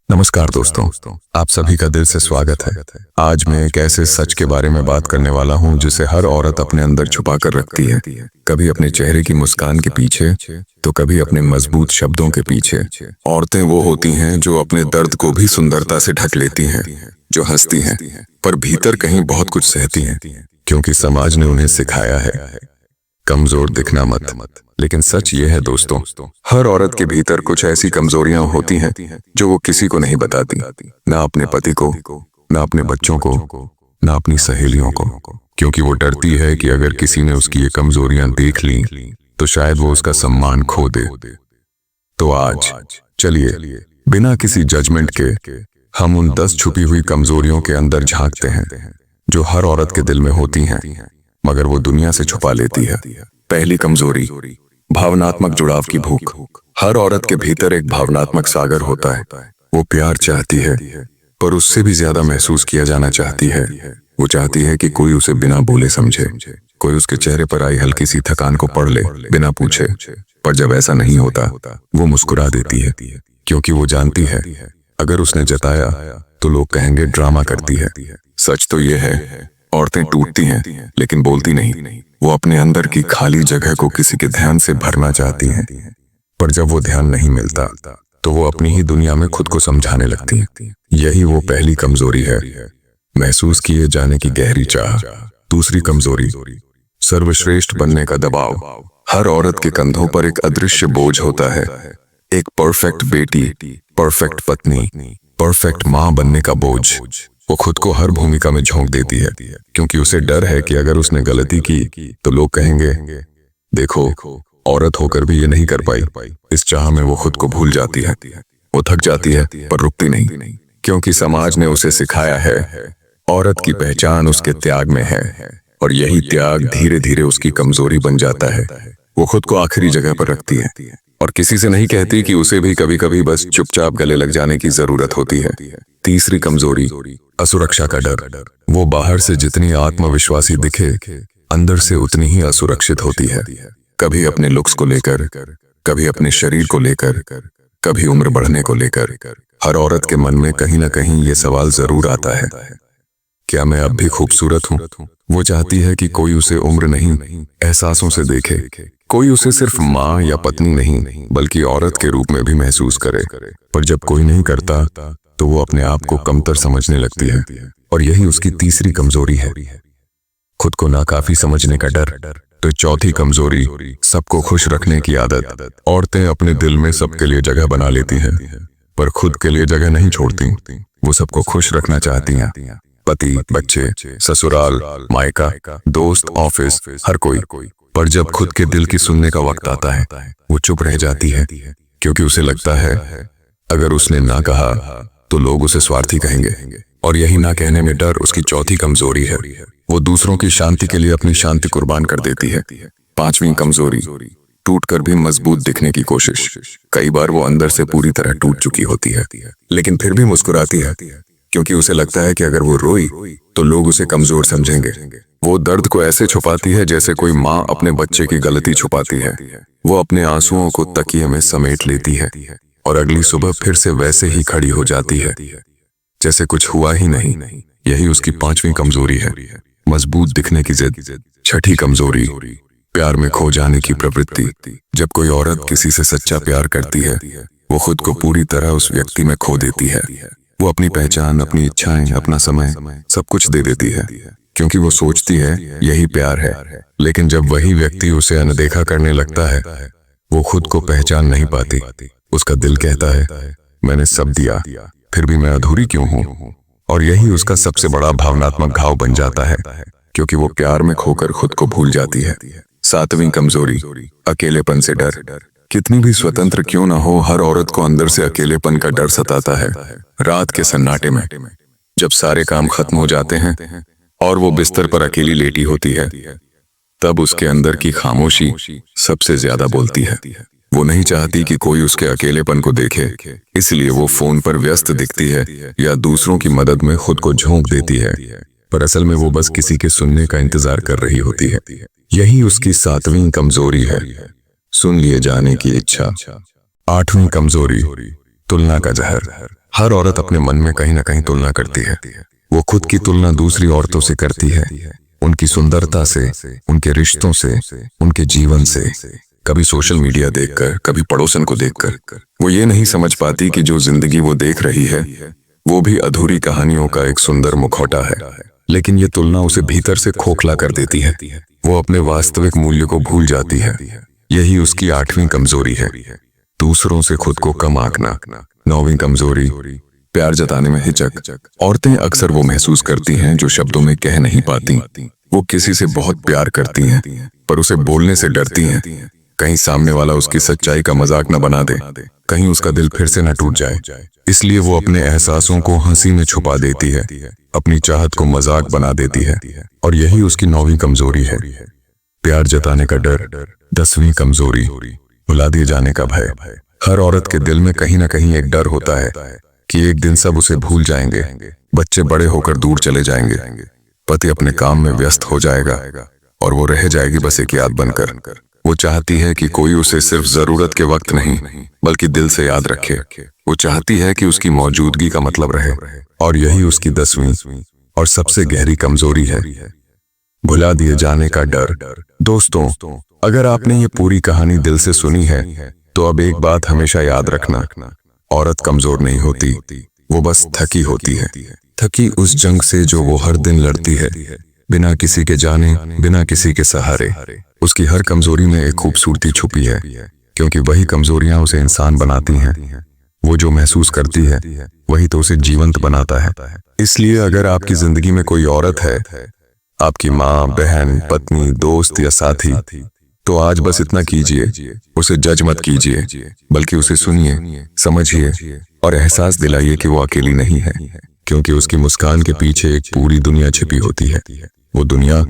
नमस्कार दोस्तों, आप सभी का दिल से स्वागत है। आज मैं एक ऐसे सच के बारे में बात करने वाला हूं जिसे हर औरत अपने अंदर छुपा कर रखती है, कभी अपने चेहरे की मुस्कान के पीछे तो कभी अपने मजबूत शब्दों के पीछे। औरतें वो होती हैं जो अपने दर्द को भी सुंदरता से ढक लेती हैं, जो हंसती हैं पर भीतर कहीं बहुत कुछ सहती हैं, क्योंकि समाज ने उन्हें सिखाया है कमजोर दिखना मत। लेकिन सच ये है दोस्तों, हर औरत के भीतर कुछ ऐसी कमजोरियां होती हैं जो वो किसी को नहीं बताती, ना अपने पति को, ना अपने बच्चों को, ना अपनी सहेलियों को, क्योंकि वो डरती है कि अगर किसी ने उसकी ये कमजोरियां देख ली तो शायद वो उसका सम्मान खो दे। तो आज चलिए बिना किसी जजमेंट के हम उन 10 छुपी हुई कमजोरियों के अंदर झांकते हैं जो हर औरत के दिल में होती हैं मगर वो दुनिया से छुपा लेती है। पहली कमजोरी, भावनात्मक जुड़ाव की भूख। हर औरत के भीतर एक भावनात्मक सागर होता है। वो प्यार चाहती है पर उससे भी ज्यादा महसूस किया जाना चाहती है। वो चाहती है कि कोई उसे बिना बोले समझे, कोई उसके चेहरे पर आई हल्की सी थकान को पढ़ ले बिना पूछे। पर जब ऐसा नहीं होता वो मुस्कुरा देती है, क्योंकि वो जानती है अगर उसने जताया तो लोग कहेंगे ड्रामा करती है। सच तो ये है, औरतें टूटती हैं लेकिन बोलती नहीं। वो अपने अंदर की खाली जगह को किसी के ध्यान से भरना चाहती हैं, पर जब वो ध्यान नहीं मिलता तो वो अपनी ही दुनिया में खुद को समझाने लगती हैं। यही वो पहली कमजोरी है, महसूस किए जाने की गहरी चाह। दूसरी कमजोरी, सर्वश्रेष्ठ बनने का दबाव। हर औरत के कंधों पर एक अदृश्य बोझ होता है, एक परफेक्ट बेटी, परफेक्ट पत्नी, परफेक्ट माँ बनने का बोझ। वो खुद को हर भूमिका में झोंक देती है, क्योंकि उसे डर है कि अगर उसने गलती की तो लोग कहेंगे देखो, औरत होकर भी ये नहीं कर पाई। इस चाह में वो खुद को भूल जाती है। वो थक जाती है पर रुकती नहीं, क्योंकि समाज ने उसे सिखाया है औरत की पहचान उसके त्याग में है, और यही त्याग धीरे धीरे उसकी कमजोरी बन जाता है। वो खुद को आखिरी जगह पर रखती है और किसी से नहीं कहती कि उसे भी कभी कभी बस चुपचाप गले लग जाने की जरूरत होती है। तीसरी कमजोरी, असुरक्षा का डर। वो बाहर से जितनी आत्मविश्वासी दिखे, अंदर से उतनी ही असुरक्षित होती है। कभी अपने लुक्स को लेकर, कभी अपने शरीर को लेकर, कभी उम्र बढ़ने को लेकर। हर औरत के मन में कहीं ना कहीं ये सवाल जरूर आता है, क्या मैं अब भी खूबसूरत हूँ? वो चाहती है कि कोई उसे उम्र नहीं, एहसासों से देखे, कोई उसे सिर्फ माँ या पत्नी नहीं बल्कि औरत के रूप में भी महसूस करे। पर जब कोई नहीं करता तो वो अपने आप को कमतर समझने लगती है, और यही उसकी तीसरी कमजोरी है, खुद को नाकाफी समझने का डर। तो चौथी कमजोरी, सबको खुश रखने की आदत। औरतें अपने दिल में सबके लिए जगह बना लेती हैं, पर खुद के लिए जगह नहीं छोड़ती। वो सबको खुश रखना चाहती हैं, पति, बच्चे, ससुराल, मायका, दोस्त, ऑफिस, हर कोई। पर जब खुद के दिल की सुनने का वक्त आता है वो चुप रह जाती है, क्योंकि उसे लगता है अगर उसने ना कहा तो लोग उसे स्वार्थी कहेंगे, और यही ना कहने में डर उसकी चौथी कमजोरी है। वो दूसरों की शांति के लिए अपनी शांति कुर्बान कर देती है। पांचवी कमजोरी, टूटकर भी मजबूत दिखने की कोशिश। कई बार वो अंदर से पूरी तरह टूट चुकी होती है, लेकिन फिर भी मुस्कुराती है, क्योंकि उसे लगता है कि अगर वो रोई तो लोग उसे कमजोर समझेंगे। वो दर्द को ऐसे छुपाती है जैसे कोई माँ अपने बच्चे की गलती छुपाती है। वो अपने आंसुओं को तकिए में समेट लेती है और अगली सुबह फिर से वैसे ही खड़ी हो जाती है जैसे कुछ हुआ ही नहीं। यही उसकी पांचवी कमजोरी है, मजबूत दिखने की जिद। छठी कमजोरी, प्यार में खो जाने की प्रवृत्ति। जब कोई औरत किसी से सच्चा प्यार करती है वो खुद को पूरी तरह उस व्यक्ति में खो देती है। वो अपनी पहचान, अपनी इच्छाएं, अपना समय, सब कुछ दे देती है, क्योंकि वो सोचती है यही प्यार है। लेकिन जब वही व्यक्ति उसे अनदेखा करने लगता है वो खुद को पहचान नहीं पाती। उसका दिल कहता है मैंने सब दिया, फिर भी मैं अधूरी क्यों हूँ? और यही उसका सबसे बड़ा भावनात्मक घाव बन जाता है, क्योंकि वो प्यार में खोकर खुद को भूल जाती है। सातवीं कमजोरी, अकेलेपन से डर। कितनी भी स्वतंत्र क्यों ना हो, हर औरत को अंदर से अकेलेपन का डर सताता है। रात के सन्नाटे में जब सारे काम खत्म हो जाते हैं और वो बिस्तर पर अकेली लेटी होती है, तब उसके अंदर की खामोशी सबसे ज्यादा बोलती है। वो नहीं चाहती कि कोई उसके अकेलेपन को देखे, इसलिए वो फोन पर व्यस्त दिखती है या दूसरों की मदद में खुद को झोंक देती है, पर असल में वो बस किसी के सुनने का इंतजार कर रही होती है। यही उसकी सातवीं कमजोरी है, सुन लिए जाने की इच्छा। आठवीं कमजोरी, तुलना का जहर। हर औरत अपने मन में कहीं ना कहीं तुलना करती है। वो खुद की तुलना दूसरी औरतों से करती है, उनकी सुंदरता से, उनके रिश्तों से, उनके जीवन से। कभी सोशल मीडिया देखकर, कभी पड़ोसन को देखकर। वो ये नहीं समझ पाती कि जो जिंदगी वो देख रही है वो भी अधूरी कहानियों का एक सुंदर मुखौटा है। लेकिन ये तुलना उसे भीतर से खोखला कर देती है। वो अपने वास्तविक मूल्य को भूल जाती है। यही उसकी 8वीं कमजोरी है, दूसरों से खुद को कम आंकना। 9वीं कमजोरी, प्यार जताने में हिचक। औरतें अक्सर वो महसूस करती हैं जो शब्दों में कह नहीं पाती। वो किसी से बहुत प्यार करती हैं पर उसे बोलने से डरती हैं। कहीं सामने वाला उसकी सच्चाई का मजाक न बना दे, कहीं उसका दिल फिर से न टूट जाए। इसलिए वो अपने एहसासों को हंसी में छुपा देती है, अपनी चाहत को मजाक बना देती है। और यही उसकी 9वीं कमजोरी है, प्यार जताने का डर। 10वीं कमजोरी, भुला दिए जाने का भय। हर औरत के दिल में कहीं ना कहीं एक डर होता है कि एक दिन सब उसे भूल जाएंगे, बच्चे बड़े होकर दूर चले जाएंगे, पति अपने काम में व्यस्त हो जाएगा और वो रह जाएगी बस एक याद बनकर। वो चाहती है कि कोई उसे सिर्फ जरूरत के वक्त नहीं बल्कि दिल से याद रखे। वो चाहती है कि उसकी मौजूदगी का मतलब रहे। और यही उसकी 10वीं और सबसे गहरी कमजोरी है, भुला दिए जाने का डर। दोस्तों, अगर आपने ये पूरी कहानी दिल से सुनी है तो अब एक बात हमेशा याद रखना, औरत कमजोर नहीं होती, वो बस थकी होती है। थकी उस जंग से जो वो हर दिन लड़ती है, बिना किसी के जाने, बिना किसी के सहारे। उसकी हर कमजोरी में एक खूबसूरती छुपी है, क्योंकि वही कमजोरियां उसे इंसान बनाती हैं। वो जो महसूस करती है वही तो उसे जीवंत बनाता है। इसलिए अगर आपकी जिंदगी में कोई औरत है, आपकी माँ, बहन, पत्नी, दोस्त या साथी, तो आज बस इतना कीजिए, उसे जज मत कीजिए, बल्कि उसे सुनिए, समझिए और एहसास दिलाइए कि वो अकेली नहीं है, क्योंकि उसकी मुस्कान के पीछे एक पूरी दुनिया छिपी होती है। वो दुनिया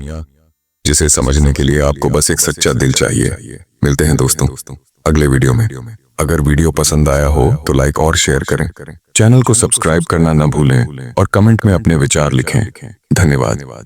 जिसे समझने के लिए आपको बस एक सच्चा दिल चाहिए। मिलते हैं दोस्तों अगले वीडियो में। अगर वीडियो पसंद आया हो तो लाइक और शेयर करें, चैनल को सब्सक्राइब करना न भूलें और कमेंट में अपने विचार लिखें। धन्यवाद।